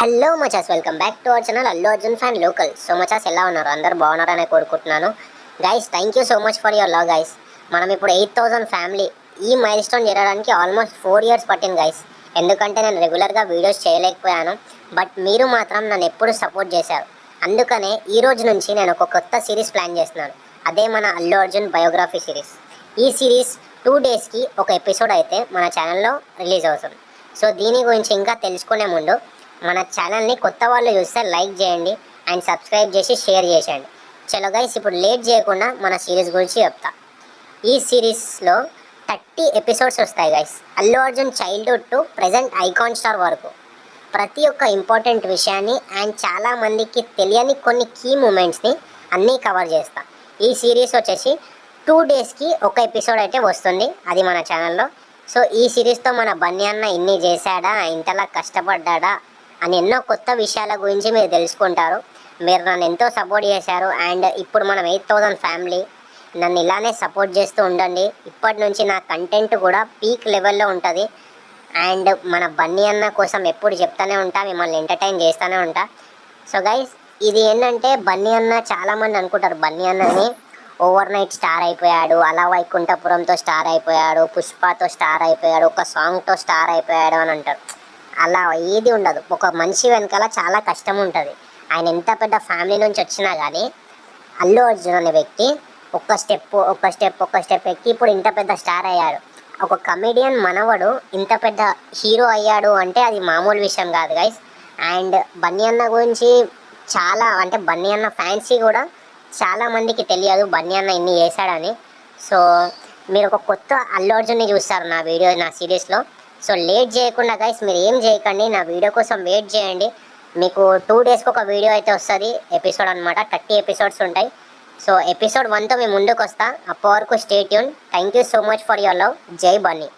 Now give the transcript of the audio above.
Hello మచాస్, welcome back to our channel Allu Arjun fan local. So మచాస్ ఎలా ఉన్నారు? అందరు బాగున్నారని కోరుకుంటున్నాను. Guys, thank you so much for your love guys. మనం ఇప్పుడు 8,000 ఫ్యామిలీ ఈ మైల్ స్టోన్ చేరడానికి ఆల్మోస్ట్ 4 years పట్టింది గైస్. ఎందుకంటే నేను రెగ్యులర్గా వీడియోస్ చేయలేకపోయాను, బట్ మీరు మాత్రం నన్ను ఎప్పుడు సపోర్ట్ చేశారు. అందుకనే ఈ రోజు నుంచి నేను ఒక కొత్త సిరీస్ ప్లాన్ చేస్తున్నాను. అదే మన అల్లు అర్జున్ బయోగ్రఫీ సిరీస్. ఈ సిరీస్ 2 daysకి ఒక ఎపిసోడ్ అయితే మన ఛానల్లో రిలీజ్ అవుతుంది. సో దీని గురించి ఇంకా తెలుసుకునే ముందు మన ఛానల్ని కొత్త వాళ్ళు చూస్తే లైక్ చేయండి అండ్ సబ్స్క్రైబ్ చేసి షేర్ చేసేయండి. చలో గైస్, ఇప్పుడు లేట్ చేయకుండా మన సిరీస్ గురించి చెప్తా. ఈ సిరీస్లో 30 episodes వస్తాయి guys. Allu Arjun childhood to present icon star వరకు ప్రతి ఒక్క ఇంపార్టెంట్ విషయాన్ని అండ్ చాలామందికి తెలియని కొన్ని కీ మూమెంట్స్ని అన్నీ కవర్ చేస్తా. ఈ సిరీస్ వచ్చేసి 2 daysకి ఒక ఎపిసోడ్ అయితే వస్తుంది, అది మన ఛానల్లో. సో ఈ సిరీస్తో మన బన్నీ అన్న ఇన్ని చేశాడా, ఇంతలా కష్టపడ్డా అని ఎన్నో కొత్త విషయాల గురించి మీరు తెలుసుకుంటారు. మీరు నన్ను ఎంతో సపోర్ట్ చేశారు అండ్ ఇప్పుడు మనం 8,000 ఫ్యామిలీ. నన్ను ఇలానే సపోర్ట్ చేస్తూ ఉండండి. ఇప్పటి నుంచి నా కంటెంట్ కూడా పీక్ లెవెల్లో ఉంటుంది అండ్ మన బన్నీ అన్న కోసం ఎప్పుడు చెప్తానే ఉంటా, మిమ్మల్ని ఎంటర్టైన్ చేస్తూనే ఉంటా. సో గైస్, ఇది ఏంటంటే బన్నీ అన్న చాలామంది అనుకుంటారు బన్నీ అన్నని ఓవర్ నైట్ స్టార్ అయిపోయాడు, అలా వైకుంఠపురంతో స్టార్ అయిపోయాడు, పుష్పతో స్టార్ అయిపోయాడు, ఒక సాంగ్తో స్టార్ అయిపోయాడు అని అంటారు. అలా ఏది ఉండదు. ఒక మనిషి వెనకాల చాలా కష్టం ఉంటుంది. ఆయన ఎంత పెద్ద ఫ్యామిలీ నుంచి వచ్చినా కానీ అల్లు అర్జున్ అనే వ్యక్తి ఒక్క స్టెప్ ఎక్కి ఇప్పుడు ఇంత పెద్ద స్టార్ అయ్యాడు. ఒక కమెడియన్ మనవడు ఇంత పెద్ద హీరో అయ్యాడు అంటే అది మామూలు విషయం కాదు గైస్. అండ్ బన్నీ అన్న గురించి చాలా, అంటే బన్నీ అన్న ఫ్యాన్సీ కూడా చాలామందికి తెలియదు బన్నీ అన్న ఇన్ని చేశాడని. సో మీరు ఒక కొత్త అల్లు అర్జున్ని చూస్తారు నా సిరీస్లో. సో లేట్ చేయకుండా గైస్, మీరు ఏం చేయకండి, నా వీడియో కోసం వెయిట్ చేయండి. మీకు 2 daysకి ఒక వీడియో అయితే వస్తుంది, ఎపిసోడ్ అనమాట. 30 episodes ఉంటాయి. సో ఎపిసోడ్ 1తో మేము ముందుకు వస్తా. అప్పటి వరకు stay tune. Thank you so much for your love. జై బన్నీ.